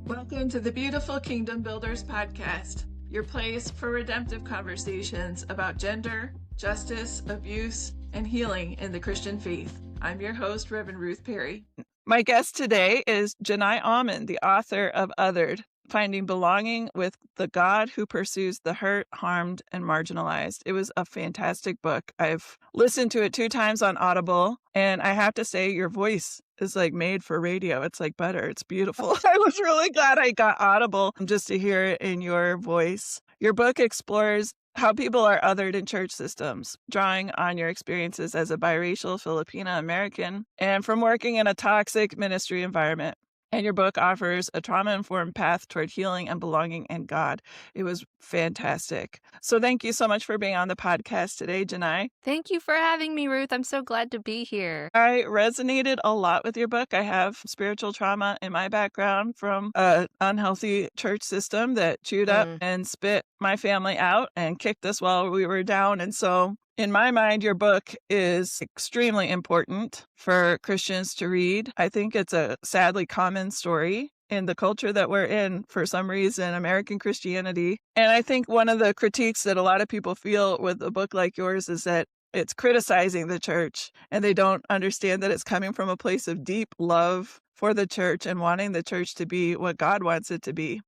Welcome to the Beautiful Kingdom Builders podcast, your place for redemptive conversations about gender, justice, abuse, and healing in the Christian faith. I'm your host, Reverend Ruth Perry. My guest today is Jenai Auman, the author of Othered, Finding Belonging with the God Who Pursues the Hurt, Harmed, and Marginalized. It was a fantastic book. I've listened to it 2 times on Audible, and I have to say your voice is like made for radio. It's like butter. It's beautiful. I was really glad I got Audible just to hear it in your voice. Your book explores how people are othered in church systems, drawing on your experiences as a biracial Filipina American and from working in a toxic ministry environment. And your book offers a trauma-informed path toward healing and belonging in God. It was fantastic. So thank you so much for being on the podcast today, Jenai. Thank you for having me, Ruth. I'm so glad to be here. I resonated a lot with your book. I have spiritual trauma in my background from an unhealthy church system that chewed up and spit my family out and kicked us while we were down. And so in my mind, your book is extremely important for Christians to read. I think it's a sadly common story in the culture that we're in for some reason, American Christianity. And I think one of the critiques that a lot of people feel with a book like yours is that it's criticizing the church and they don't understand that it's coming from a place of deep love for the church and wanting the church to be what God wants it to be.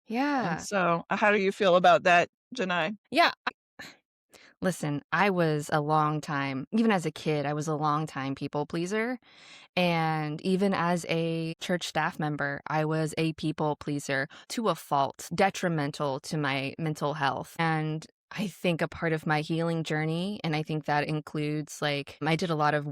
Yeah. And so how do you feel about that, Jenai? Yeah. Listen, I was a long time, even as a kid, I was a long time people pleaser. And even as a church staff member, I was a people pleaser to a fault, detrimental to my mental health. And I think a part of my healing journey, and I think that includes I did a lot of,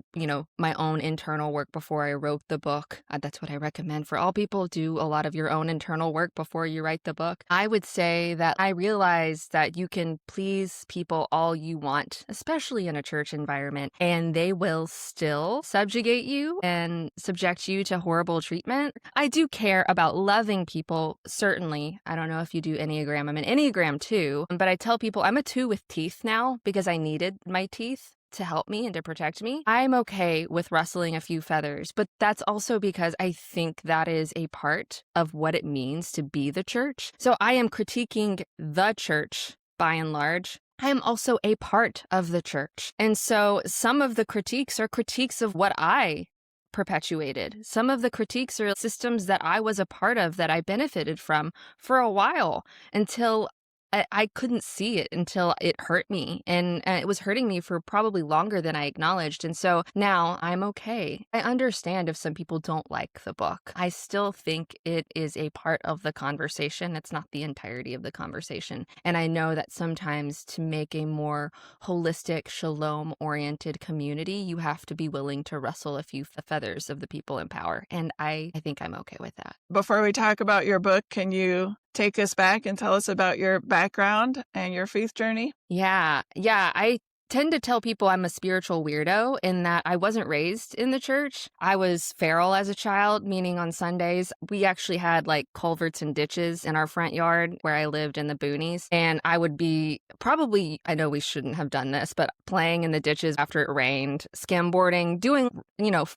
my own internal work before I wrote the book. That's what I recommend for all people. Do a lot of your own internal work before you write the book. I would say that I realized that you can please people all you want, especially in a church environment, and they will still subjugate you and subject you to horrible treatment. I do care about loving people, certainly. I don't know if you do Enneagram. I'm an Enneagram too, but I tell people I'm a 2 with teeth now because I needed my teeth to help me and to protect me. I'm okay with rustling a few feathers, but that's also because I think that is a part of what it means to be the church. So I am critiquing the church by and large. I am also a part of the church. And so some of the critiques are critiques of what I perpetuated. Some of the critiques are systems that I was a part of that I benefited from for a while until I couldn't see it until it hurt me. And it was hurting me for probably longer than I acknowledged. And so now I'm okay. I understand if some people don't like the book. I still think it is a part of the conversation. It's not the entirety of the conversation. And I know that sometimes to make a more holistic, shalom-oriented community, you have to be willing to rustle a few feathers of the people in power. And I think I'm okay with that. Before we talk about your book, can you take us back and tell us about your background and your faith journey? Yeah. I tend to tell people I'm a spiritual weirdo in that I wasn't raised in the church. I was feral as a child, meaning on Sundays, we actually had culverts and ditches in our front yard where I lived in the boonies. And I would be probably, I know we shouldn't have done this, but playing in the ditches after it rained, skimboarding, doing,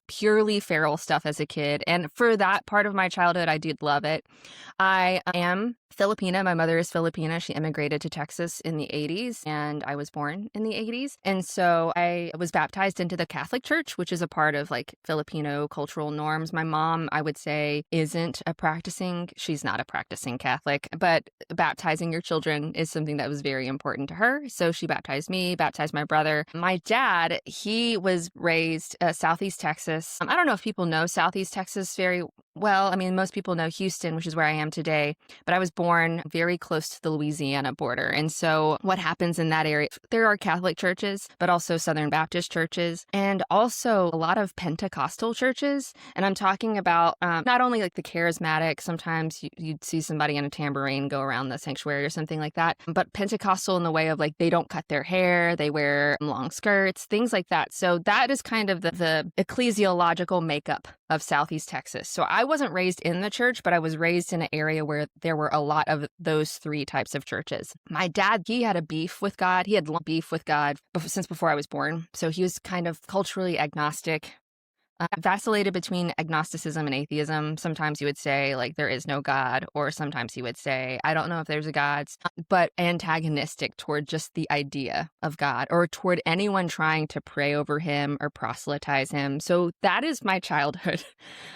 purely feral stuff as a kid. And for that part of my childhood, I did love it. I am Filipina. My mother is Filipina. She immigrated to Texas in the 80s, and I was born in the 80s. And so I was baptized into the Catholic Church, which is a part of Filipino cultural norms. My mom, I would say, she's not a practicing Catholic, but baptizing your children is something that was very important to her. So she baptized me, baptized my brother. My dad, he was raised Southeast Texas. I don't know if people know Southeast Texas very well. I mean, most people know Houston, which is where I am today, but I was born very close to the Louisiana border. And so what happens in that area, there are Catholic churches, but also Southern Baptist churches, and also a lot of Pentecostal churches. And I'm talking about not only the charismatic, sometimes you'd see somebody in a tambourine go around the sanctuary or something like that, but Pentecostal in the way of they don't cut their hair, they wear long skirts, things like that. So that is kind of the ecclesiological makeup of Southeast Texas. So I wasn't raised in the church, but I was raised in an area where there were a lot of those 3 types of churches. My dad, he had a beef with God. He had beef with God since before I was born. So he was kind of culturally agnostic. Vacillated between agnosticism and atheism. Sometimes you would say, like, there is no God, or sometimes he would say, I don't know if there's a God, but antagonistic toward just the idea of God or toward anyone trying to pray over him or proselytize him. So that is my childhood.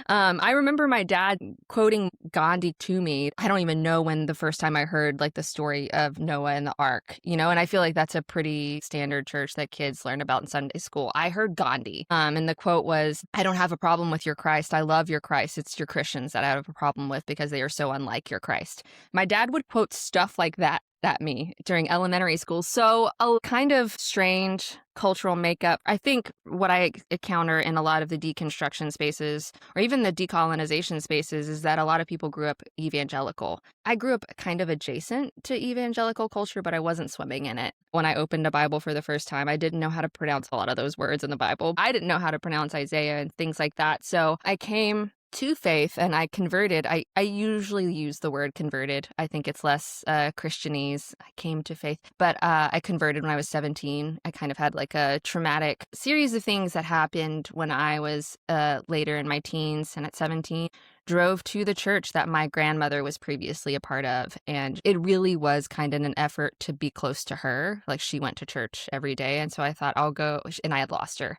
I remember my dad quoting Gandhi to me. I don't even know when the first time I heard like the story of Noah and the ark, and I feel like that's a pretty standard church that kids learn about in Sunday school. I heard Gandhi, and the quote was, I don't have a problem with your Christ. I love your Christ. It's your Christians that I have a problem with because they are so unlike your Christ. My dad would quote stuff like that at me during elementary school. So a kind of strange cultural makeup. I think what I encounter in a lot of the deconstruction spaces or even the decolonization spaces is that a lot of people grew up evangelical. I grew up kind of adjacent to evangelical culture, but I wasn't swimming in it. When I opened a Bible for the first time, I didn't know how to pronounce a lot of those words in the Bible. I didn't know how to pronounce Isaiah and things like that. So I came to faith and I converted. I usually use the word converted. I think it's less Christianese. I came to faith, but I converted when I was 17. I kind of had like a traumatic series of things that happened when I was later in my teens, and at 17 drove to the church that my grandmother was previously a part of. And it really was kind of an effort to be close to her. Like, she went to church every day. And so I thought, I'll go. And I had lost her.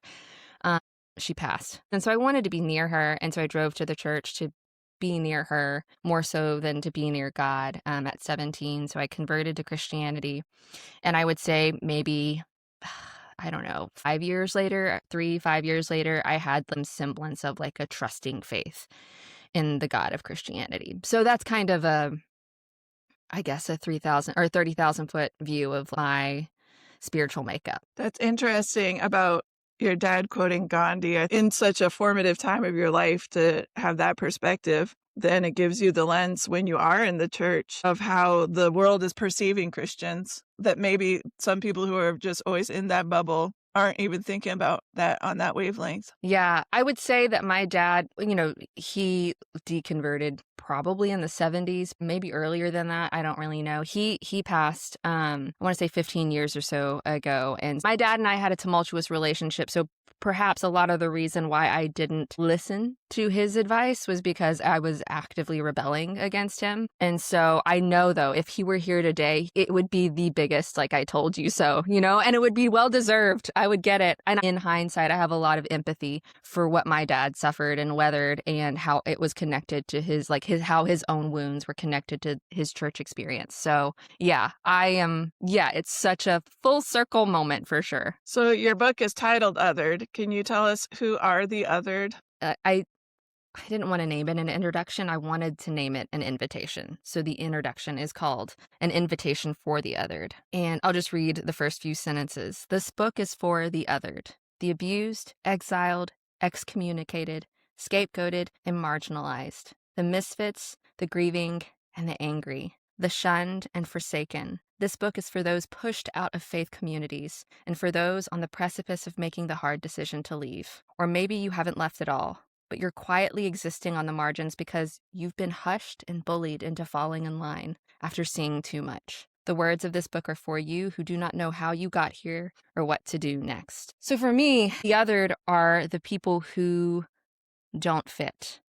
She passed. And so I wanted to be near her. And so I drove to the church to be near her more so than to be near God at 17. So I converted to Christianity. And I would say maybe, I don't know, 5 years later, 5 years later, I had some semblance of like a trusting faith in the God of Christianity. So that's kind of I guess a 3,000 or 30,000 foot view of my spiritual makeup. That's interesting about your dad quoting Gandhi in such a formative time of your life. To have that perspective, then it gives you the lens when you are in the church of how the world is perceiving Christians, that maybe some people who are just always in that bubble aren't even thinking about that on that wavelength. Yeah, I would say that my dad, he deconverted probably in the 70s, maybe earlier than that. I don't really know. He passed, I want to say 15 years or so ago. And my dad and I had a tumultuous relationship. So perhaps a lot of the reason why I didn't listen to his advice was because I was actively rebelling against him. And so I know, though, if he were here today, it would be the biggest, like, I told you so, and it would be well deserved. I would get it. And in hindsight, I have a lot of empathy for what my dad suffered and weathered and how it was connected to how his own wounds were connected to his church experience. So yeah, it's such a full circle moment for sure. So your book is titled Othered. Can you tell us who are the othered? I didn't want to name it an introduction. I wanted to name it an invitation. So the introduction is called An Invitation for the Othered. And I'll just read the first few sentences. This book is for the othered, the abused, exiled, excommunicated, scapegoated, and marginalized, the misfits, the grieving, and the angry, the shunned and forsaken. This book is for those pushed out of faith communities and for those on the precipice of making the hard decision to leave. Or maybe you haven't left at all, but you're quietly existing on the margins because you've been hushed and bullied into falling in line after seeing too much. The words of this book are for you who do not know how you got here or what to do next. So for me, the othered are the people who don't fit,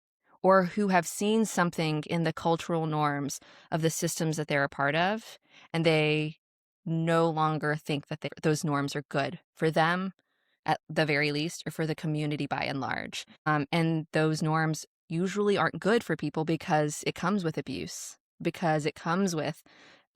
or who have seen something in the cultural norms of the systems that they're a part of, and they no longer think that those norms are good for them, at the very least, or for the community by and large. And those norms usually aren't good for people because it comes with abuse, because it comes with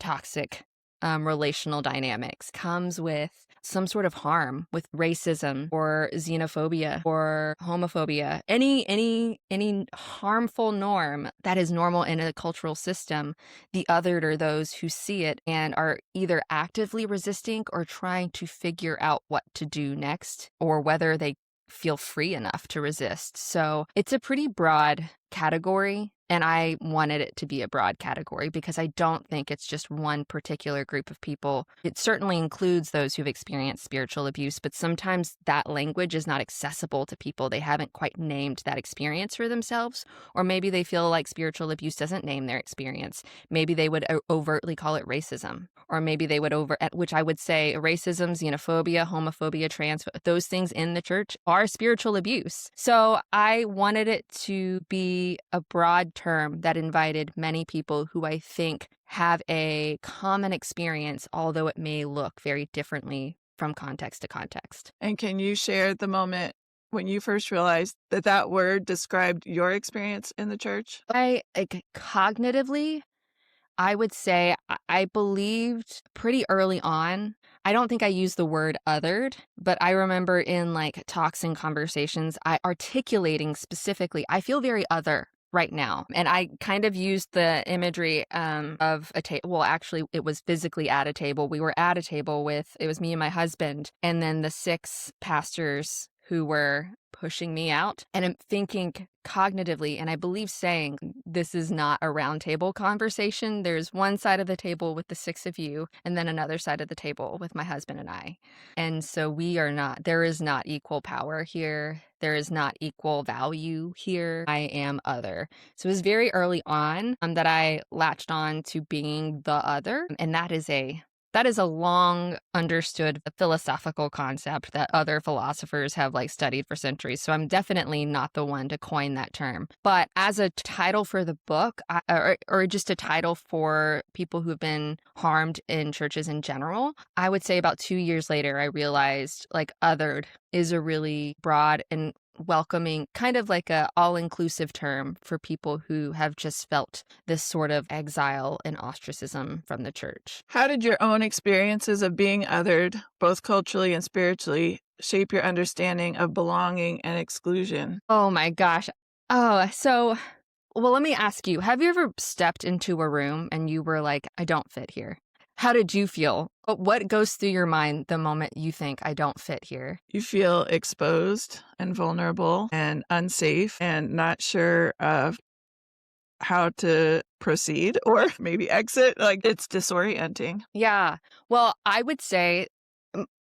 toxic relational dynamics, comes with some sort of harm, with racism or xenophobia or homophobia, any harmful norm that is normal in a cultural system. The othered are those who see it and are either actively resisting or trying to figure out what to do next, or whether they feel free enough to resist. So it's a pretty broad category And I wanted it to be a broad category because I don't think it's just one particular group of people. It certainly includes those who've experienced spiritual abuse, but sometimes that language is not accessible to people. They haven't quite named that experience for themselves, or maybe they feel like spiritual abuse doesn't name their experience. Maybe they would overtly call it racism, or maybe they would which I would say racism, xenophobia, homophobia, those things in the church are spiritual abuse. So I wanted it to be a broad term that invited many people who I think have a common experience, although it may look very differently from context to context. And can you share the moment when you first realized that word described your experience in the church? Cognitively, I would say I believed pretty early on. I don't think I used the word othered, but I remember in talks and conversations, I articulating specifically, I feel very other right now. And I kind of used the imagery of a table. Well, actually, it was physically at a table. We were at a table it was me and my husband, and then the 6 pastors who were pushing me out. And I'm thinking cognitively, and I believe saying, this is not a round table conversation. There's one side of the table with the 6 of you, and then another side of the table with my husband and I. And so there is not equal power here. There is not equal value here. I am other. So it was very early on that I latched on to being the other. And that is a long understood philosophical concept that other philosophers have studied for centuries. So I'm definitely not the one to coin that term. But as a title for the book, or just a title for people who have been harmed in churches in general, I would say about 2 years later, I realized othered is a really broad and welcoming, kind of like a all-inclusive term for people who have just felt this sort of exile and ostracism from the church. How did your own experiences of being othered, both culturally and spiritually, shape your understanding of belonging and exclusion? Oh my gosh. Well, let me ask you, have you ever stepped into a room and you were like, I don't fit here? How did you feel? What goes through your mind the moment you think, I don't fit here? You feel exposed and vulnerable and unsafe and not sure of how to proceed or maybe exit. It's disorienting. Yeah. Well, I would say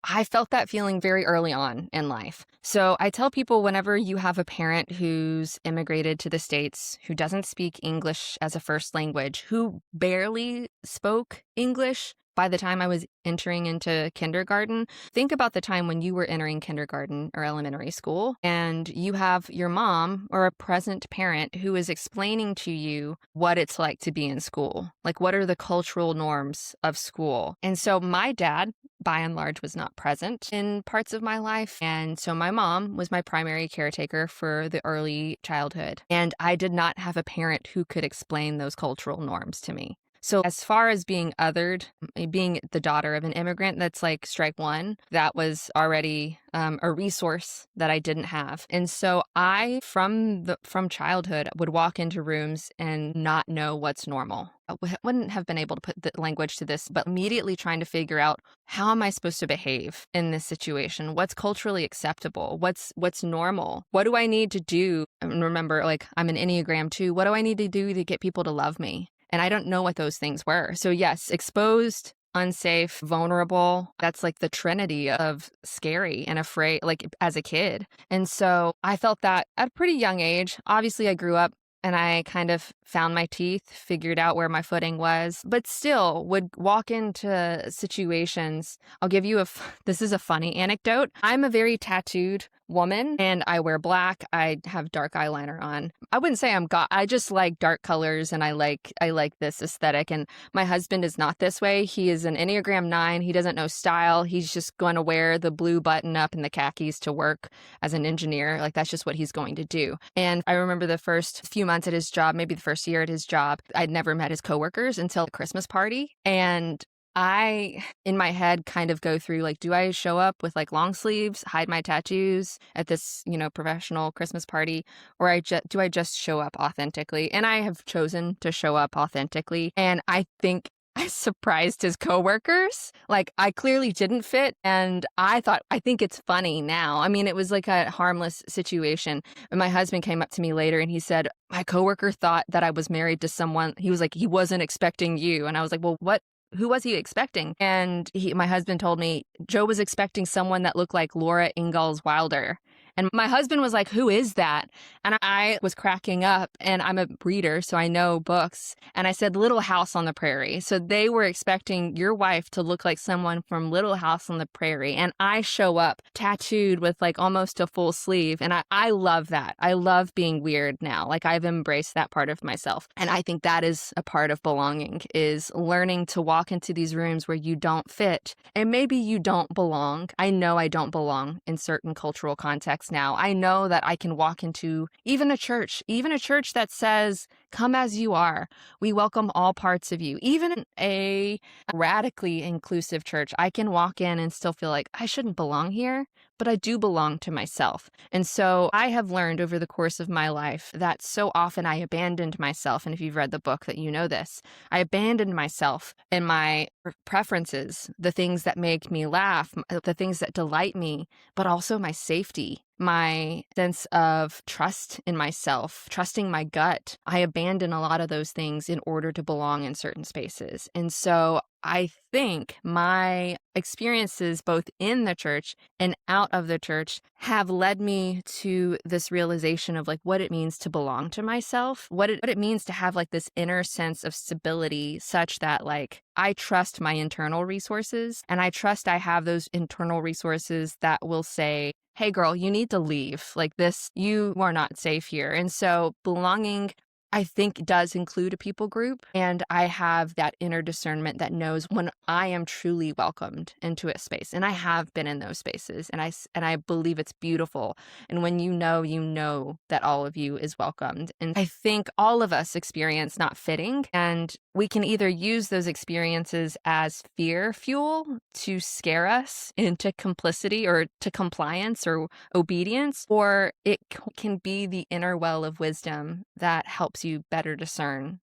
I felt that feeling very early on in life. So I tell people, whenever you have a parent who's immigrated to the States, who doesn't speak English as a first language, who barely spoke English by the time I was entering into kindergarten, think about the time when you were entering kindergarten or elementary school, and you have your mom or a present parent who is explaining to you what it's like to be in school. What are the cultural norms of school? And so my dad, by and large, was not present in parts of my life. And so my mom was my primary caretaker for the early childhood. And I did not have a parent who could explain those cultural norms to me. So as far as being othered, being the daughter of an immigrant, that's strike one. That was already a resource that I didn't have. And so I, from childhood, would walk into rooms and not know what's normal. I wouldn't have been able to put the language to this, but immediately trying to figure out, how am I supposed to behave in this situation? What's culturally acceptable? What's normal? What do I need to do? And remember, I'm an Enneagram 2. What do I need to do to get people to love me? And I don't know what those things were. So yes, exposed, unsafe, vulnerable. That's the trinity of scary and afraid, as a kid. And so I felt that at a pretty young age. Obviously, I grew up and I kind of found my teeth, figured out where my footing was, but still would walk into situations. I'll give you this is a funny anecdote. I'm a very tattooed woman and I wear black. I have dark eyeliner on. I wouldn't say I just like dark colors and I like this aesthetic. And my husband is not this way. He is an Enneagram 9. He doesn't know style. He's just going to wear the blue button up and the khakis to work as an engineer. That's just what he's going to do. And I remember the first few months at his job, maybe the first year at his job, I'd never met his coworkers until the Christmas party. And I, in my head, kind of go through, do I show up with long sleeves, hide my tattoos at this, professional Christmas party, or do I just show up authentically? And I have chosen to show up authentically. And I think I surprised his coworkers. Like, I clearly didn't fit, and I think it's funny now. I mean, it was like a harmless situation. And my husband came up to me later and he said, my coworker thought that I was married to someone. He was like, he wasn't expecting you. And I was like, well, what? Who was he expecting? And my husband told me, Joe was expecting someone that looked like Laura Ingalls Wilder. And my husband was like, who is that? And I was cracking up, and I'm a reader, so I know books. And I said, Little House on the Prairie. So they were expecting your wife to look like someone from Little House on the Prairie. And I show up tattooed with like almost a full sleeve. And I love that. I love being weird now. Like, I've embraced that part of myself. And I think that is a part of belonging, is learning to walk into these rooms where you don't fit. And maybe you don't belong. I know I don't belong in certain cultural contexts now. I know that I can walk into even a church that says, come as you are. We welcome all parts of you. Even a radically inclusive church, I can walk in and still feel like I shouldn't belong here, but I do belong to myself. And so I have learned over the course of my life that so often I abandoned myself. And if you've read the book that you know this, I abandoned myself and my preferences, the things that make me laugh, the things that delight me, but also my safety, my sense of trust in myself, trusting my gut. I abandon a lot of those things in order to belong in certain spaces. And so I think my experiences both in the church and out of the church have led me to this realization of like what it means to belong to myself, what it means to have like this inner sense of stability such that like I trust my internal resources, and I trust I have those internal resources that will say, hey girl, you need to leave. Like this, you are not safe here. And so belonging, I think, does include a people group. And I have that inner discernment that knows when I am truly welcomed into a space. And I have been in those spaces, and I believe it's beautiful. And when you know that all of you is welcomed. And I think all of us experience not fitting, and we can either use those experiences as fear fuel to scare us into complicity or to compliance or obedience, or it can be the inner well of wisdom that helps you better discern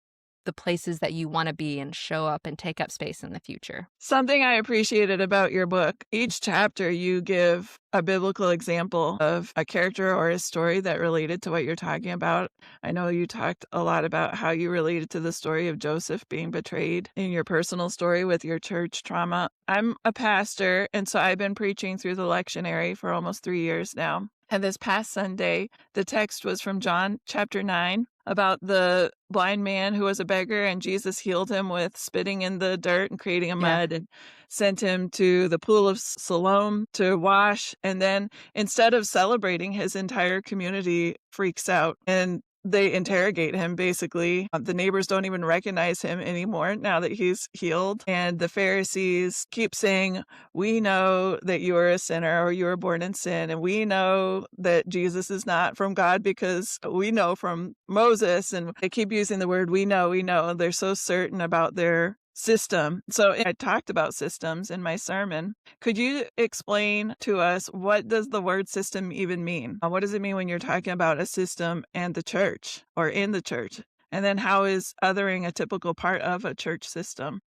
the places that you want to be and show up and take up space in the future. Something I appreciated about your book, each chapter you give a biblical example of a character or a story that related to what you're talking about. I know you talked a lot about how you related to the story of Joseph being betrayed in your personal story with your church trauma. I'm a pastor, and so I've been preaching through the lectionary for almost 3 years now. And this past Sunday, the text was from John chapter 9 about the blind man who was a beggar, and Jesus healed him with spitting in the dirt and creating a mud and sent him to the pool of Siloam to wash. And then instead of celebrating, his entire community freaks out and they interrogate him, basically. The neighbors don't even recognize him anymore now that he's healed. And the Pharisees keep saying, we know that you are a sinner, or you were born in sin. And we know that Jesus is not from God because we know from Moses. And they keep using the word, we know. They're so certain about their system. So I talked about systems in my sermon. Could you explain to us, what does the word system even mean? What does it mean when you're talking about a system and the church or in the church? And then how is othering a typical part of a church system?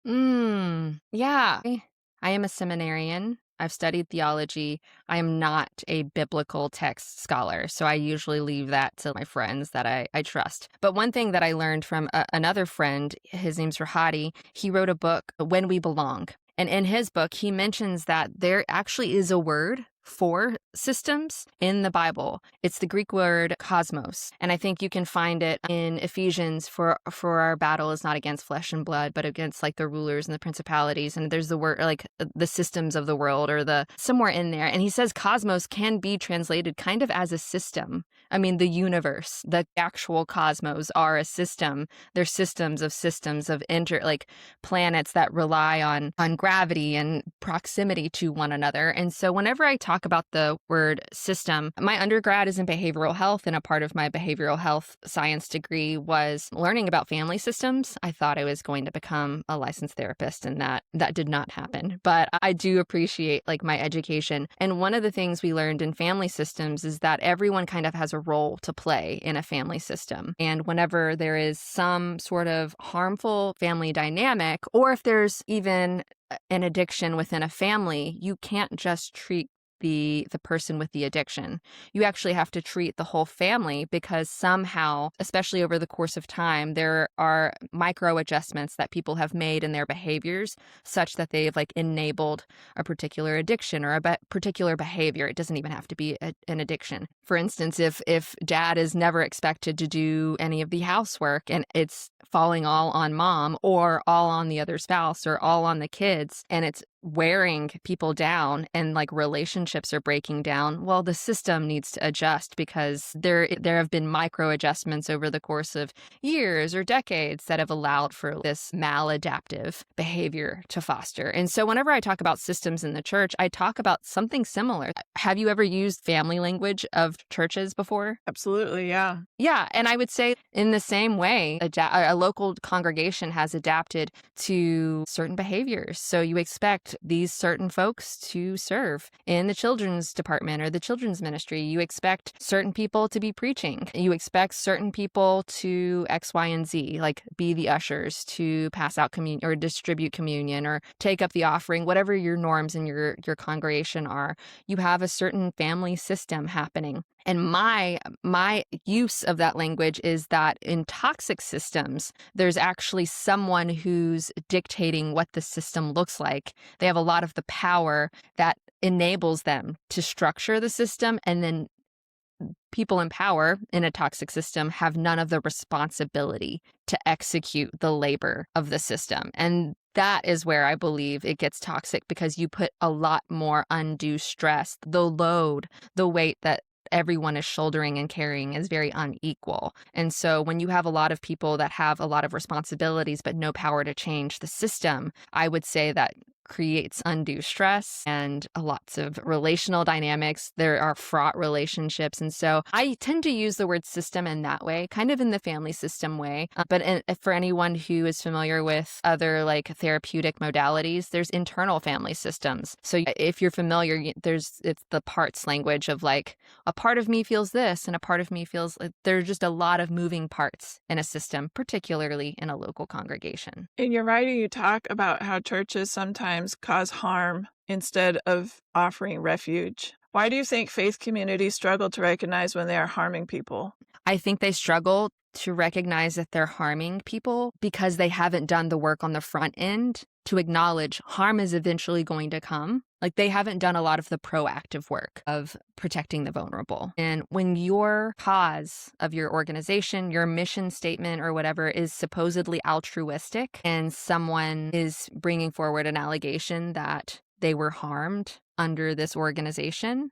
Yeah. I am a seminarian. I've studied theology. I am not a biblical text scholar, so I usually leave that to my friends that I trust. But one thing that I learned from another friend, his name's Rahati, he wrote a book, When We Belong. And in his book, he mentions that there actually is a word for systems in the Bible. It's the Greek word cosmos. And I think you can find it in Ephesians, for our battle is not against flesh and blood, but against like the rulers and the principalities. And there's the word like the systems of the world, or the somewhere in there. And he says cosmos can be translated kind of as a system. I mean, the universe, the actual cosmos are a system. They're systems of like planets that rely on gravity and proximity to one another. And so whenever I talk talk about the word system, my undergrad is in behavioral health, and a part of my behavioral health science degree was learning about family systems. I thought I was going to become a licensed therapist, and that did not happen. But I do appreciate like my education. And one of the things we learned in family systems is that everyone kind of has a role to play in a family system. And whenever there is some sort of harmful family dynamic, or if there's even an addiction within a family, you can't just treat the person with the addiction. You actually have to treat the whole family, because somehow, especially over the course of time, there are micro adjustments that people have made in their behaviors such that they've like enabled a particular addiction or a particular behavior. It doesn't even have to be an addiction. For instance, if dad is never expected to do any of the housework and it's falling all on mom or all on the other spouse or all on the kids, and it's wearing people down and like relationships are breaking down, well, the system needs to adjust, because there have been micro adjustments over the course of years or decades that have allowed for this maladaptive behavior to foster. And so whenever I talk about systems in the church, I talk about something similar. Have you ever used family language of churches before? Absolutely, yeah. Yeah, and I would say in the same way, a local congregation has adapted to certain behaviors. So you expect these certain folks to serve in the children's department or the children's ministry. You expect certain people to be preaching. You expect certain people to X, Y, and Z, like be the ushers, to pass out communion or distribute communion or take up the offering, whatever your norms in your congregation are. You have a certain family system happening. And my use of that language is that in toxic systems, there's actually someone who's dictating what the system looks like. They have a lot of the power that enables them to structure the system, and then people in power in a toxic system have none of the responsibility to execute the labor of the system. And that is where I believe it gets toxic, because you put a lot more undue stress. The load, the weight that everyone is shouldering and carrying is very unequal. And so when you have a lot of people that have a lot of responsibilities but no power to change the system, I would say that creates undue stress and lots of relational dynamics. There are fraught relationships. And so I tend to use the word system in that way, kind of in the family system way. But for anyone who is familiar with other like therapeutic modalities, there's internal family systems. So if you're familiar, it's the parts language of like, a part of me feels this and a part of me feels like. There's just a lot of moving parts in a system, particularly in a local congregation. In your writing, you talk about how churches sometimes cause harm instead of offering refuge. Why do you think faith communities struggle to recognize when they are harming people? I think they struggle to recognize that they're harming people because they haven't done the work on the front end to acknowledge harm is eventually going to come. Like they haven't done a lot of the proactive work of protecting the vulnerable. And when your cause of your organization, your mission statement or whatever is supposedly altruistic, and someone is bringing forward an allegation that they were harmed under this organization,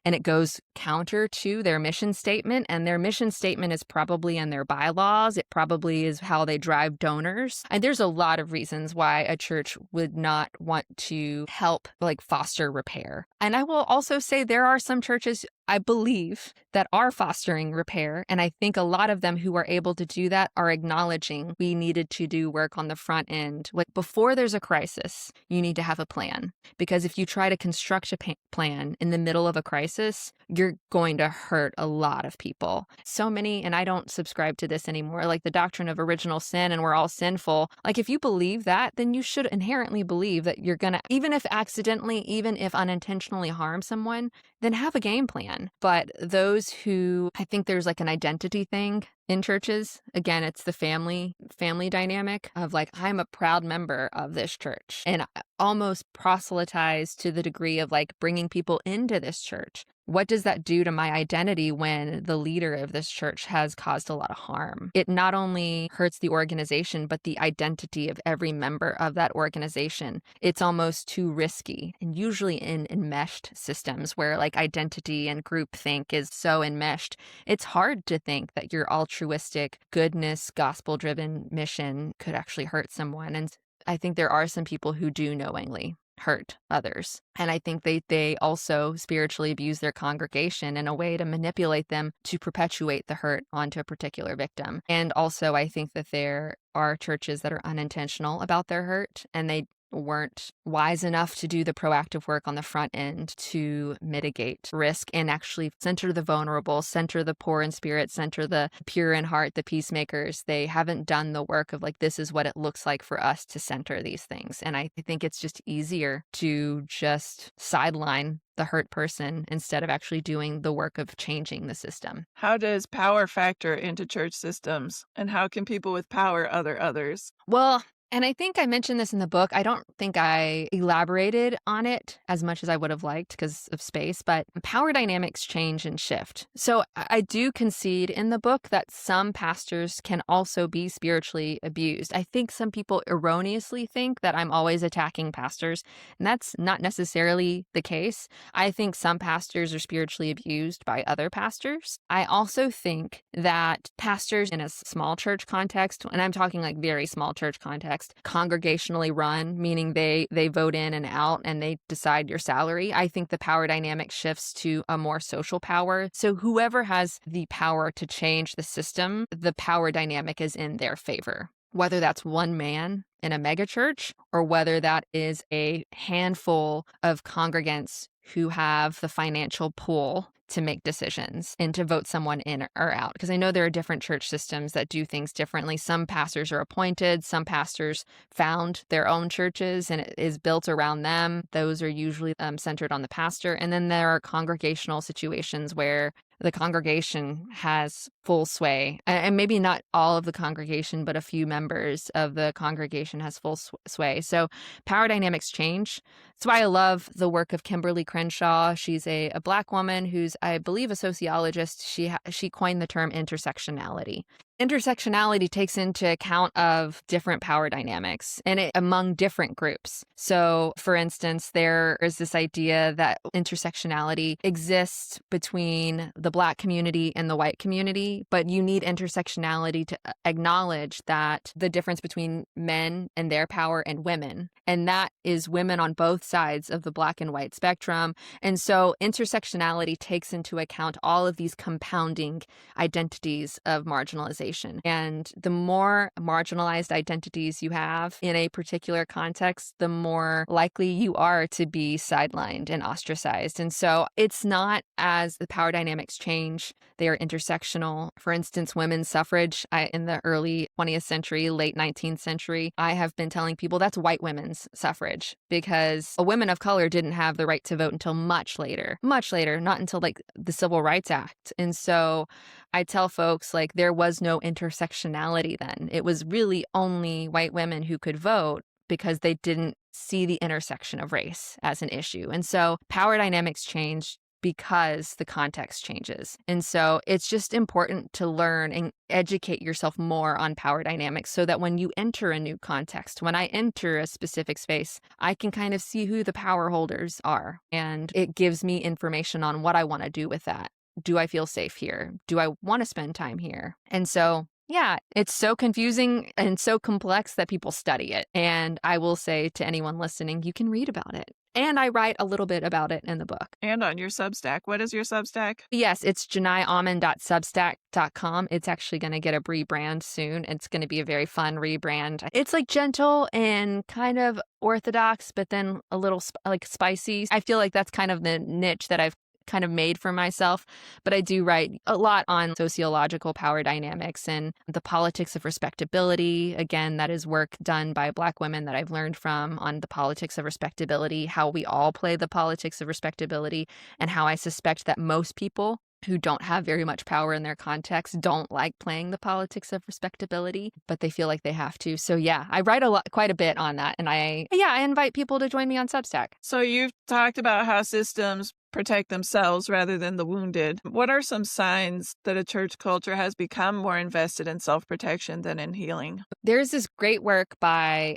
and it goes counter to their mission statement, and their mission statement is probably in their bylaws. It probably is how they drive donors. And there's a lot of reasons why a church would not want to help like foster repair. And I will also say there are some churches, I believe, that are fostering repair. And I think a lot of them who are able to do that are acknowledging we needed to do work on the front end. Like before there's a crisis, you need to have a plan. Because if you try to construct a plan in the middle of a crisis, you're going to hurt a lot of people. So many, and I don't subscribe to this anymore, like the doctrine of original sin and we're all sinful. Like if you believe that, then you should inherently believe that you're going to, even if accidentally, even if unintentionally harm someone, then have a game plan. But those who, I think there's like an identity thing in churches. Again, it's the family dynamic of like, I'm a proud member of this church, and almost proselytize to the degree of like bringing people into this church. What does that do to my identity when the leader of this church has caused a lot of harm? It not only hurts the organization, but the identity of every member of that organization. It's almost too risky. And usually in enmeshed systems where like identity and groupthink is so enmeshed, it's hard to think that your altruistic, goodness, gospel-driven mission could actually hurt someone. And I think there are some people who do knowingly hurt others. And I think they also spiritually abuse their congregation in a way to manipulate them to perpetuate the hurt onto a particular victim. And also, I think that there are churches that are unintentional about their hurt, and they weren't wise enough to do the proactive work on the front end to mitigate risk and actually center the vulnerable, center the poor in spirit, center the pure in heart, the peacemakers. They haven't done the work of like, this is what it looks like for us to center these things. And I think it's just easier to just sideline the hurt person instead of actually doing the work of changing the system. How does power factor into church systems? And how can people with power other others? Well, and I think I mentioned this in the book. I don't think I elaborated on it as much as I would have liked because of space, but power dynamics change and shift. So I do concede in the book that some pastors can also be spiritually abused. I think some people erroneously think that I'm always attacking pastors, and that's not necessarily the case. I think some pastors are spiritually abused by other pastors. I also think that pastors in a small church context, and I'm talking like very small church context, congregationally run, meaning they vote in and out and they decide your salary. I think the power dynamic shifts to a more social power. So whoever has the power to change the system, the power dynamic is in their favor. Whether that's one man in a megachurch or whether that is a handful of congregants who have the financial pull to make decisions and to vote someone in or out. Because I know there are different church systems that do things differently. Some pastors are appointed, some pastors found their own churches and it is built around them. Those are usually centered on the pastor. And then there are congregational situations where the congregation has full sway, and maybe not all of the congregation, but a few members of the congregation has full sway. So power dynamics change. That's why I love the work of Kimberly Crenshaw. She's a Black woman who's, I believe, a sociologist. She coined the term intersectionality. Intersectionality takes into account of different power dynamics and among different groups. So, for instance, there is this idea that intersectionality exists between the Black community and the white community, but you need intersectionality to acknowledge that the difference between men and their power and women, and that is women on both sides of the Black and white spectrum. And so intersectionality takes into account all of these compounding identities of marginalization. And the more marginalized identities you have in a particular context, the more likely you are to be sidelined and ostracized. And so it's not as the power dynamics change, they are intersectional. For instance, women's suffrage in the early 20th century, late 19th century, I have been telling people that's white women's suffrage because a woman of color didn't have the right to vote until much later, not until like the Civil Rights Act. And so I tell folks like there was no intersectionality then. It was really only white women who could vote because they didn't see the intersection of race as an issue. And so power dynamics change because the context changes. And so it's just important to learn and educate yourself more on power dynamics so that when you enter a new context, when I enter a specific space, I can kind of see who the power holders are. And it gives me information on what I want to do with that. Do I feel safe here? Do I want to spend time here? And so, yeah, it's so confusing and so complex that people study it. And I will say to anyone listening, you can read about it. And I write a little bit about it in the book. And on your Substack. What is your Substack? Yes, it's jenaiauman.substack.com. It's actually going to get a rebrand soon. It's going to be a very fun rebrand. It's like gentle and kind of orthodox, but then a little like spicy. I feel like that's kind of the niche that I've kind of made for myself, but I do write a lot on sociological power dynamics and the politics of respectability. Again, that is work done by Black women that I've learned from on the politics of respectability, how we all play the politics of respectability, and how I suspect that most people who don't have very much power in their context don't like playing the politics of respectability, but they feel like they have to. So yeah, I write quite a bit on that. And I invite people to join me on Substack. So you've talked about how systems protect themselves rather than the wounded. What are some signs that a church culture has become more invested in self-protection than in healing? There's this great work by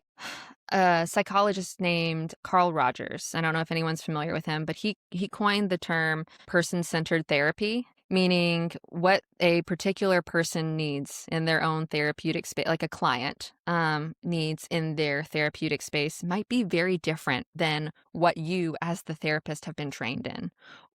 a psychologist named Carl Rogers. I don't know if anyone's familiar with him, but he coined the term person-centered therapy. meaning what a particular person needs in their own therapeutic space, like a client needs in their therapeutic space, might be very different than what you as the therapist have been trained in,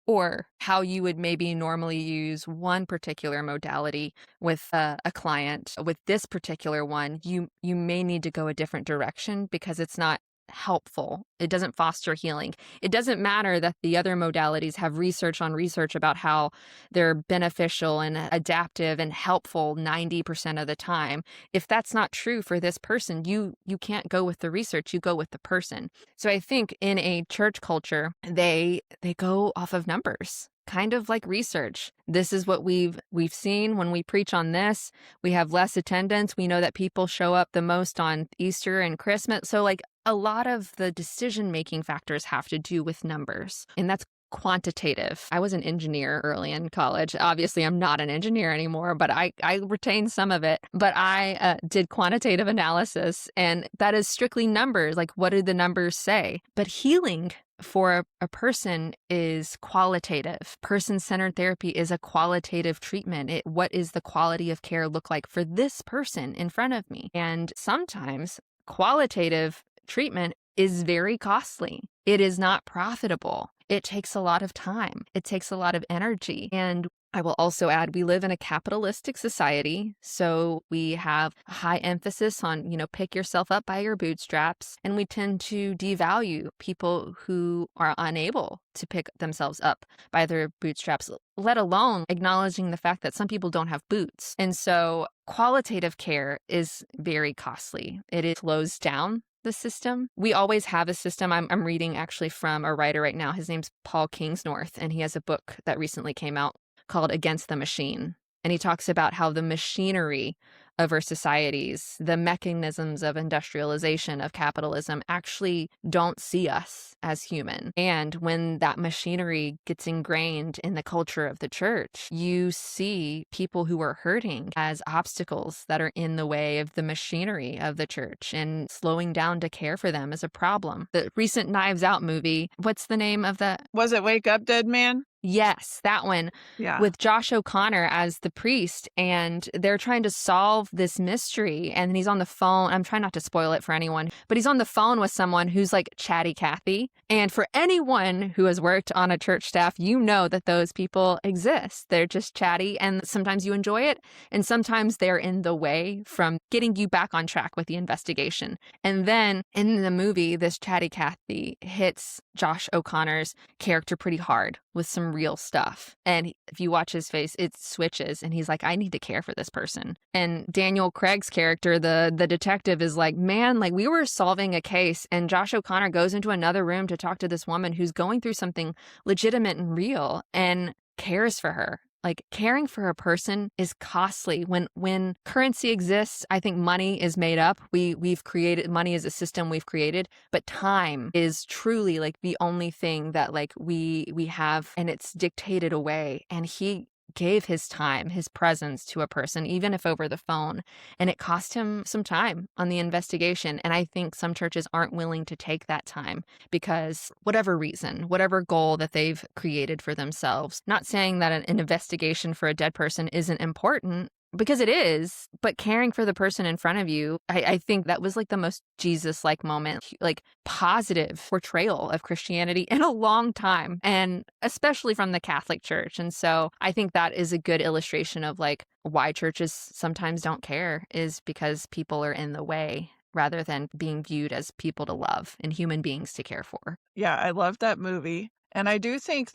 or how you would maybe normally use one particular modality with a client. With this particular one, you may need to go a different direction because it's not helpful. It doesn't foster healing. It doesn't matter that the other modalities have research on research about how they're beneficial and adaptive and helpful 90% of the time. If that's not true for this person, you can't go with the research, you go with the person. So I think in a church culture, they go off of numbers. Kind of like research. This is what we've seen when we preach on this. We have less attendance. We know that people show up the most on Easter and Christmas. So like a lot of the decision-making factors have to do with numbers, and that's quantitative. I was an engineer early in college. Obviously, I'm not an engineer anymore, but I retained some of it. But I did quantitative analysis, and that is strictly numbers. Like, what do the numbers say? But healing for a person is qualitative. Person-centered therapy is a qualitative treatment. What is the quality of care look like for this person in front of me? And sometimes qualitative treatment is very costly. It is not profitable. It takes a lot of time. It takes a lot of energy. And I will also add, we live in a capitalistic society, so we have a high emphasis on, pick yourself up by your bootstraps, and we tend to devalue people who are unable to pick themselves up by their bootstraps, let alone acknowledging the fact that some people don't have boots. And so qualitative care is very costly. It slows down the system. We always have a system. I'm reading actually from a writer right now. His name's Paul Kingsnorth, and he has a book that recently came out called Against the Machine. And he talks about how the machinery of our societies, the mechanisms of industrialization, of capitalism, actually don't see us as human. And when that machinery gets ingrained in the culture of the church, you see people who are hurting as obstacles that are in the way of the machinery of the church, and slowing down to care for them is a problem. The recent Knives Out movie, what's the name of the... Was it Wake Up, Dead Man? Yes, that one. Yeah. With Josh O'Connor as the priest, and they're trying to solve this mystery, and he's on the phone. I'm trying not to spoil it for anyone, but he's on the phone with someone who's like chatty Cathy. And for anyone who has worked on a church staff, you know that those people exist. They're just chatty, and sometimes you enjoy it, and sometimes they're in the way from getting you back on track with the investigation. And then in the movie, this chatty Cathy hits Josh O'Connor's character pretty hard with some real stuff. And if you watch his face, it switches, and he's like, I need to care for this person. And Daniel Craig's character, the detective, is like, man, like we were solving a case, and Josh O'Connor goes into another room to talk to this woman who's going through something legitimate and real, and cares for her. Like, caring for a person is costly. When currency exists, I think money is made up. We've created money as a system we've created, but time is truly like the only thing that like we have, and it's dictated away. And he gave his time, his presence to a person, even if over the phone, and it cost him some time on the investigation. And I think some churches aren't willing to take that time because whatever reason, whatever goal that they've created for themselves, not saying that an investigation for a dead person isn't important, because it is, but caring for the person in front of you, I think that was like the most Jesus-like moment, like positive portrayal of Christianity in a long time, and especially from the Catholic Church. And so I think that is a good illustration of like why churches sometimes don't care, is because people are in the way rather than being viewed as people to love and human beings to care for. Yeah, I love that movie. And I do think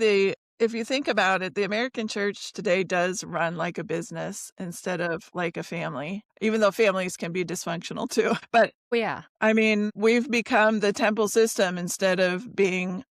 if you think about it, the American church today does run like a business instead of like a family, even though families can be dysfunctional too. But yeah, I mean, we've become the temple system instead of being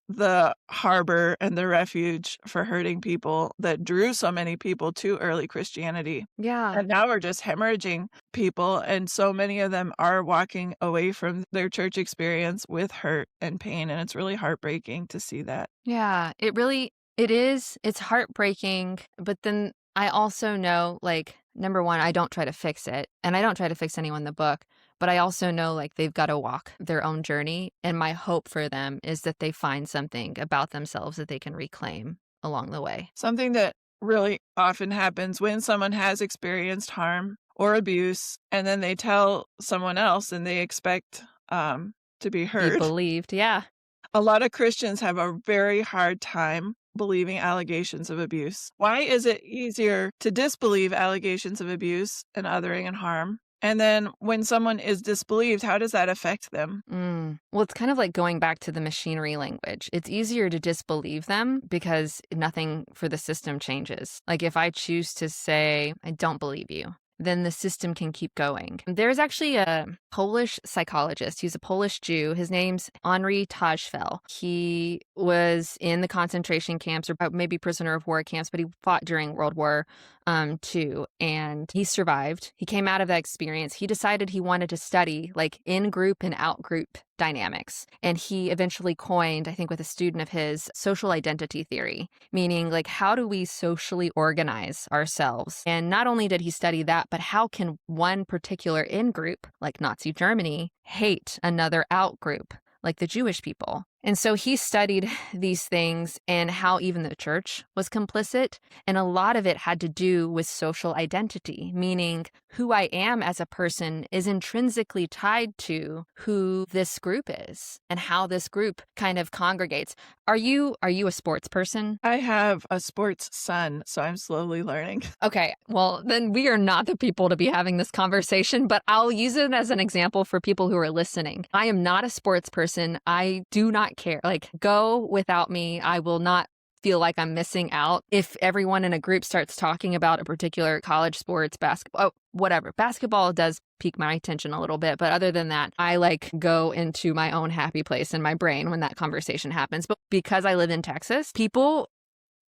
the harbor and the refuge for hurting people that drew so many people to early Christianity. Yeah. And now we're just hemorrhaging people. And so many of them are walking away from their church experience with hurt and pain. And it's really heartbreaking to see that. Yeah, it is. It's heartbreaking. But then I also know, like, number one, I don't try to fix it. And I don't try to fix anyone in the book. But I also know, like, they've got to walk their own journey. And my hope for them is that they find something about themselves that they can reclaim along the way. Something that really often happens when someone has experienced harm or abuse, and then they tell someone else and they expect to be Be heard. believed. Yeah. A lot of Christians have a very hard time believing allegations of abuse. Why is it easier to disbelieve allegations of abuse and othering and harm? And then when someone is disbelieved, how does that affect them? Well, it's kind of like going back to the machinery language. It's easier to disbelieve them because nothing for the system changes. Like if I choose to say, I don't believe you, then the system can keep going. There's actually a Polish psychologist. He's a Polish Jew. His name's Henri Tajfel. He was in the concentration camps or maybe prisoner of war camps, but he fought during World War II, and he survived. He came out of that experience. He decided he wanted to study like in-group and out-group dynamics. And he eventually coined, I think with a student of his, social identity theory, meaning like how do we socially organize ourselves? And not only did he study that, but how can one particular in-group, like Nazi Germany, hate another out-group, like the Jewish people? And so he studied these things and how even the church was complicit. And a lot of it had to do with social identity, meaning who I am as a person is intrinsically tied to who this group is and how this group kind of congregates. Are you a sports person? I have a sports son, so I'm slowly learning. Okay, well, then we are not the people to be having this conversation, but I'll use it as an example for people who are listening. I am not a sports person. I do not care. Like, go without me. I will not feel like I'm missing out. If everyone in a group starts talking about a particular college sports, basketball, whatever. Basketball does pique my attention a little bit, but other than that, I like go into my own happy place in my brain when that conversation happens. But because I live in Texas, people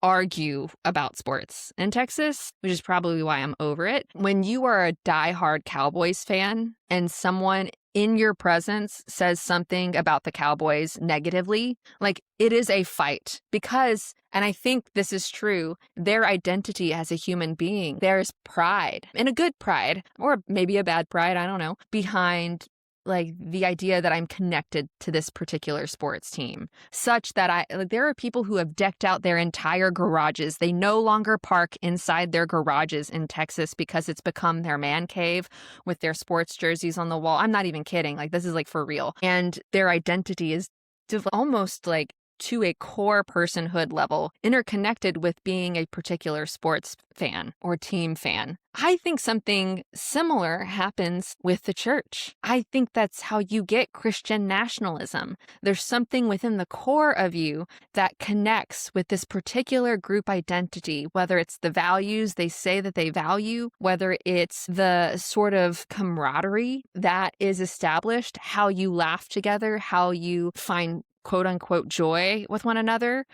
argue about sports in Texas, which is probably why I'm over it. When you are a diehard Cowboys fan and someone in your presence says something about the Cowboys negatively, like it is a fight because, and I think this is true, their identity as a human being, there's pride, and a good pride, or maybe a bad pride, I don't know, behind like the idea that I'm connected to this particular sports team, such that there are people who have decked out their entire garages. They no longer park inside their garages in Texas because it's become their man cave with their sports jerseys on the wall. I'm not even kidding. Like, this is like for real. And their identity is almost like to a core personhood level, interconnected with being a particular sports fan or team fan. I think something similar happens with the church. I think that's how you get Christian nationalism. There's something within the core of you that connects with this particular group identity, whether it's the values they say that they value, whether it's the sort of camaraderie that is established, how you laugh together, how you find quote unquote joy with one another.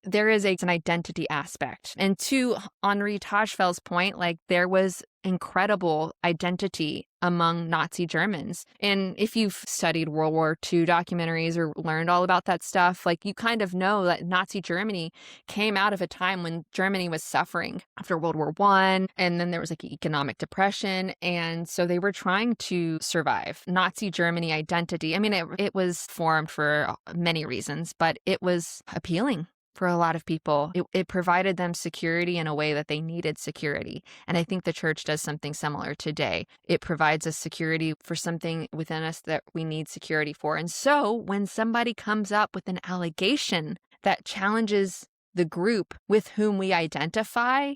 There is an identity aspect. And to Henri Tajfel's point, like there was incredible identity among Nazi Germans. And if you've studied World War II documentaries or learned all about that stuff, like you kind of know that Nazi Germany came out of a time when Germany was suffering after World War I, and then there was like economic depression. And so they were trying to survive. Nazi Germany identity, I mean, it was formed for many reasons, but it was appealing for a lot of people. It provided them security in a way that they needed security. And I think the church does something similar today. It provides us security for something within us that we need security for. And so when somebody comes up with an allegation that challenges the group with whom we identify,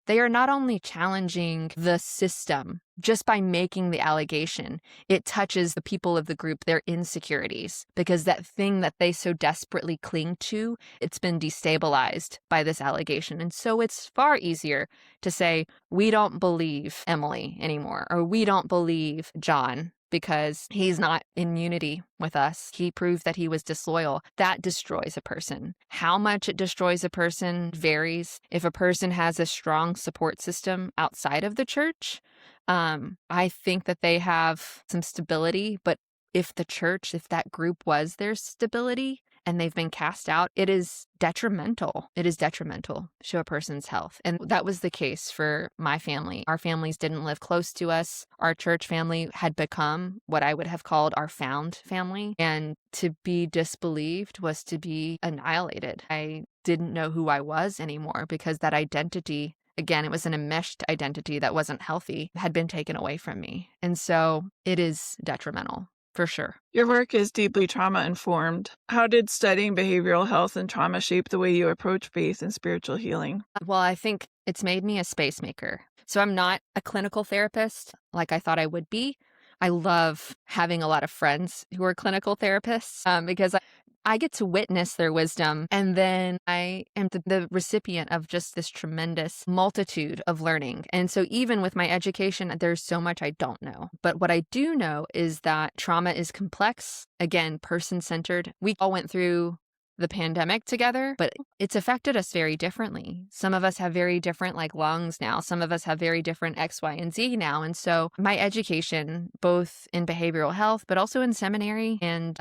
they are not only challenging the system just by making the allegation, it touches the people of the group, their insecurities, because that thing that they so desperately cling to, it's been destabilized by this allegation. And so it's far easier to say, we don't believe Emily anymore, or we don't believe John because he's not in unity with us. He proved that he was disloyal. That destroys a person. How much it destroys a person varies. If a person has a strong support system outside of the church, I think that they have some stability. But if the church, if that group was their stability and they've been cast out, it is detrimental. It is detrimental to a person's health. And that was the case for my family. Our families didn't live close to us. Our church family had become what I would have called our found family. And to be disbelieved was to be annihilated. I didn't know who I was anymore because that identity, again, it was an enmeshed identity that wasn't healthy, had been taken away from me. And so it is detrimental, for sure. Your work is deeply trauma-informed. How did studying behavioral health and trauma shape the way you approach faith and spiritual healing? Well, I think it's made me a space maker. So I'm not a clinical therapist like I thought I would be. I love having a lot of friends who are clinical therapists because I get to witness their wisdom. And then I am the recipient of just this tremendous multitude of learning. And so even with my education, there's so much I don't know. But what I do know is that trauma is complex, again, person-centered. We all went through the pandemic together, but it's affected us very differently. Some of us have very different lungs now. Some of us have very different X, Y, and Z now. And so my education, both in behavioral health, but also in seminary and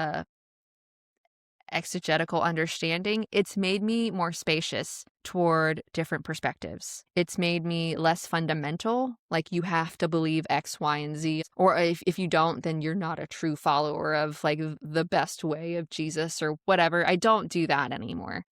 exegetical understanding, it's made me more spacious toward different perspectives. It's made me less fundamental, like you have to believe X, Y, and Z, or if you don't, then you're not a true follower of the best way of Jesus or whatever. I don't do that anymore.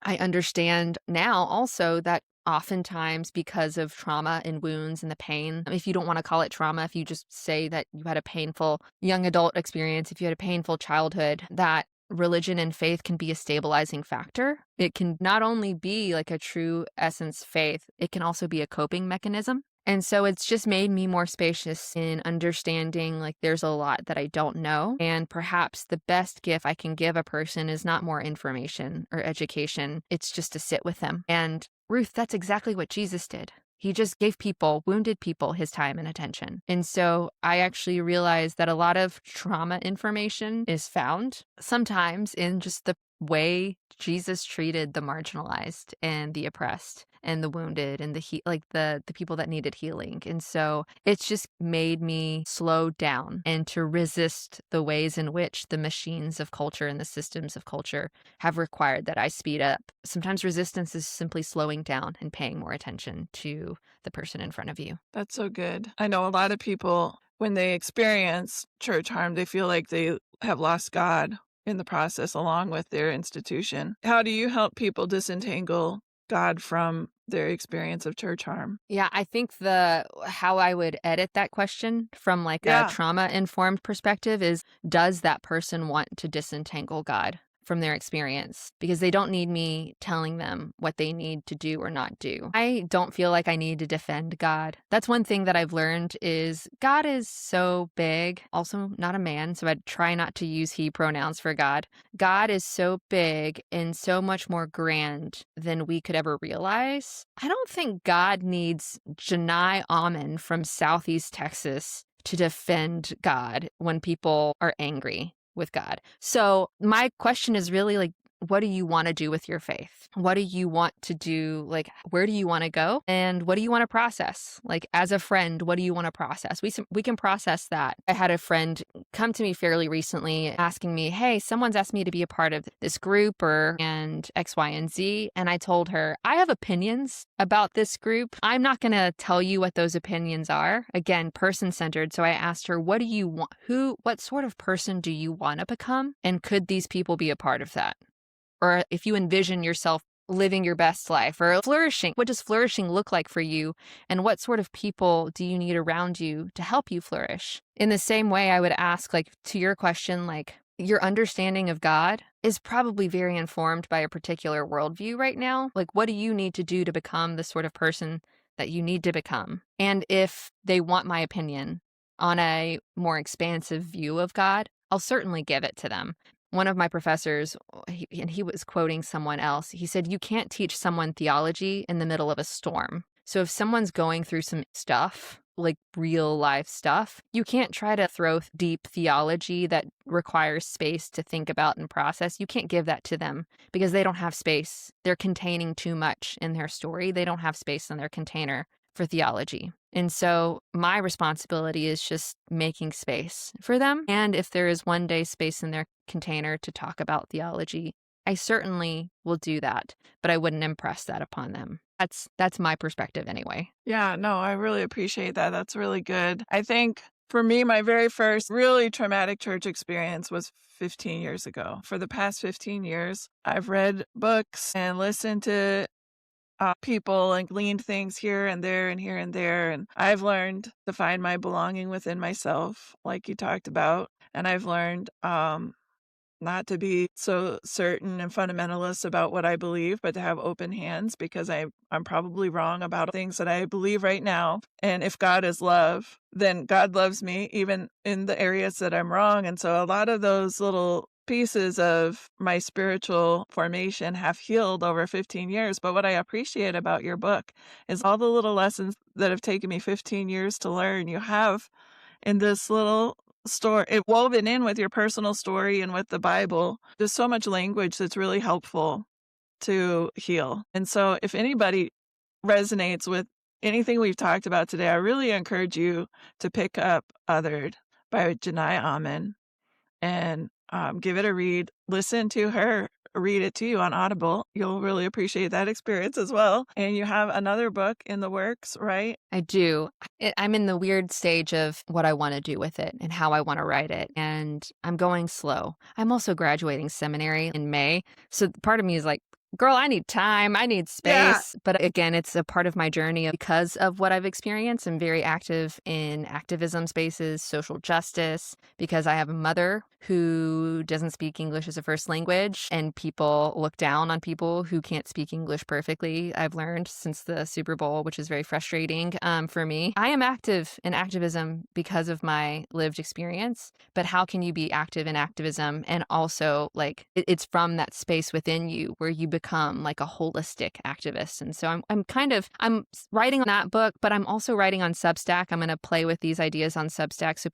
I understand now also that oftentimes because of trauma and wounds and the pain, if you don't want to call it trauma, if you just say that you had a painful young adult experience, if you had a painful childhood, that religion and faith can be a stabilizing factor. It can not only be a true essence faith, it can also be a coping mechanism. And so it's just made me more spacious in understanding there's a lot that I don't know. And perhaps the best gift I can give a person is not more information or education. It's just to sit with them. And Ruth, that's exactly what Jesus did. He just gave wounded people, his time and attention. And so I actually realized that a lot of trauma information is found sometimes in just the way Jesus treated the marginalized and the oppressed and the wounded and the people that needed healing. And so it's just made me slow down and to resist the ways in which the machines of culture and the systems of culture have required that I speed up. Sometimes resistance is simply slowing down and paying more attention to the person in front of you. That's so good. I know a lot of people, when they experience church harm, they feel like they have lost God in the process along with their institution. How do you help people disentangle God from their experience of church harm? Yeah, I think how I would edit that question from a trauma-informed perspective is, does that person want to disentangle God from their experience? Because they don't need me telling them what they need to do or not do. I don't feel like I need to defend God. That's one thing that I've learned is God is so big, also not a man, so I'd try not to use he pronouns for God. God is so big and so much more grand than we could ever realize. I don't think God needs Jenai Auman from Southeast Texas to defend God when people are angry with God. So my question is really what do you want to do with your faith? What do you want to do? Where do you want to go? And what do you want to process? As a friend, what do you want to process? We can process that. I had a friend come to me fairly recently asking me, hey, someone's asked me to be a part of this group and X, Y, and Z. And I told her, I have opinions about this group. I'm not going to tell you what those opinions are. Again, person-centered. So I asked her, what do you want? What sort of person do you want to become? And could these people be a part of that? Or if you envision yourself living your best life or flourishing, what does flourishing look like for you? And what sort of people do you need around you to help you flourish? In the same way, I would ask, to your question, your understanding of God is probably very informed by a particular worldview right now. What do you need to do to become the sort of person that you need to become? And if they want my opinion on a more expansive view of God, I'll certainly give it to them. One of my professors, he was quoting someone else, he said, you can't teach someone theology in the middle of a storm. So if someone's going through some stuff, real life stuff, you can't try to throw deep theology that requires space to think about and process. You can't give that to them because they don't have space. They're containing too much in their story. They don't have space in their container for theology. And so my responsibility is just making space for them. And if there is one day space in their container to talk about theology, I certainly will do that, but I wouldn't impress that upon them. That's my perspective anyway. Yeah, no, I really appreciate that. That's really good. I think For me, my very first really traumatic church experience was 15 years ago. For the past 15 years, I've read books and listened to people and gleaned things here and there and here and there. And I've learned to find my belonging within myself, like you talked about. And I've learned not to be so certain and fundamentalist about what I believe, but to have open hands, because I'm probably wrong about things that I believe right now. And if God is love, then God loves me even in the areas that I'm wrong. And so a lot of those little pieces of my spiritual formation have healed over 15 years. But what I appreciate about your book is all the little lessons that have taken me 15 years to learn. You have in this little story, it woven in with your personal story and with the Bible. There's so much language that's really helpful to heal. And so if anybody resonates with anything we've talked about today, I really encourage you to pick up Othered by Jenai Auman and give it a read. Listen to her read it to you on Audible. You'll really appreciate that experience as well. And you have another book in the works, right? I do. I'm in the weird stage of what I want to do with it and how I want to write it. And I'm going slow. I'm also graduating seminary in May. So part of me is like, girl, I need time. I need space. Yeah. But again, it's a part of my journey because of what I've experienced. I'm very active in activism spaces, social justice, because I have a mother who doesn't speak English as a first language, and people look down on people who can't speak English perfectly. I've learned since the Super Bowl, which is very frustrating for me. I am active in activism because of my lived experience, but how can you be active in activism and also like it's from that space within you where you become like a holistic activist? And so I'm writing on that book, but I'm also writing on Substack. I'm going to play with these ideas on Substack. So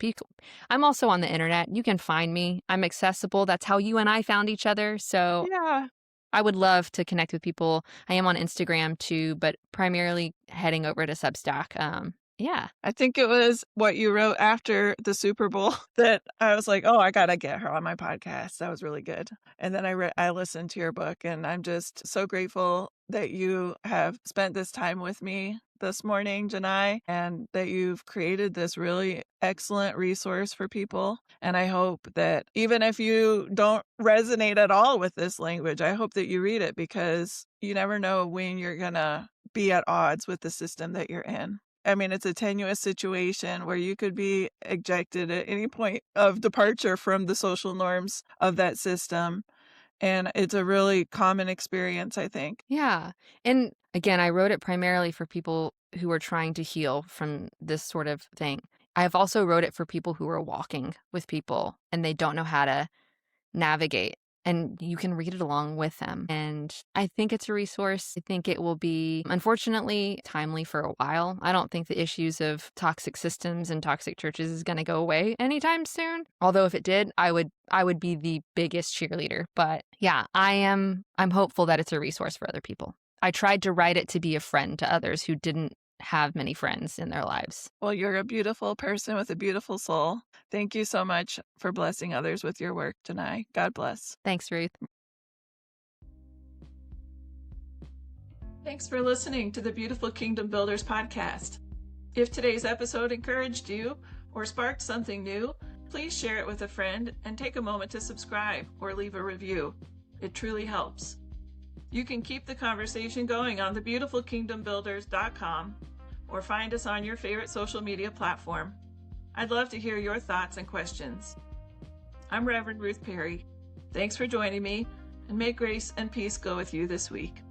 I'm also on the internet. You can find me. I'm accessible. That's how you and I found each other. So Yeah. I would love to connect with people. I am on Instagram too, but primarily heading over to Substack. Yeah. I think it was what you wrote after the Super Bowl that I was like, oh, I got to get her on my podcast. That was really good. And then I listened to your book, and I'm just so grateful that you have spent this time with me this morning, Jenai, and that you've created this really excellent resource for people. And I hope that even if you don't resonate at all with this language, I hope that you read it, because you never know when you're going to be at odds with the system that you're in. I mean, it's a tenuous situation where you could be ejected at any point of departure from the social norms of that system. And it's a really common experience, I think. Yeah. And again, I wrote it primarily for people who are trying to heal from this sort of thing. I've also wrote it for people who are walking with people and they don't know how to navigate. And you can read it along with them. And I think it's a resource. I think it will be, unfortunately, timely for a while. I don't think the issues of toxic systems and toxic churches is going to go away anytime soon. Although if it did, I would be the biggest cheerleader. But yeah, I'm hopeful that it's a resource for other people. I tried to write it to be a friend to others who didn't have many friends in their lives. Well, you're a beautiful person with a beautiful soul. Thank you so much for blessing others with your work, Jenai. God bless. Thanks, Ruth. Thanks for listening to the Beautiful Kingdom Builders podcast. If today's episode encouraged you or sparked something new, please share it with a friend and take a moment to subscribe or leave a review. It truly helps. You can keep the conversation going on thebeautifulkingdombuilders.com or find us on your favorite social media platform. I'd love to hear your thoughts and questions. I'm Reverend Ruth Perry. Thanks for joining me, and may grace and peace go with you this week.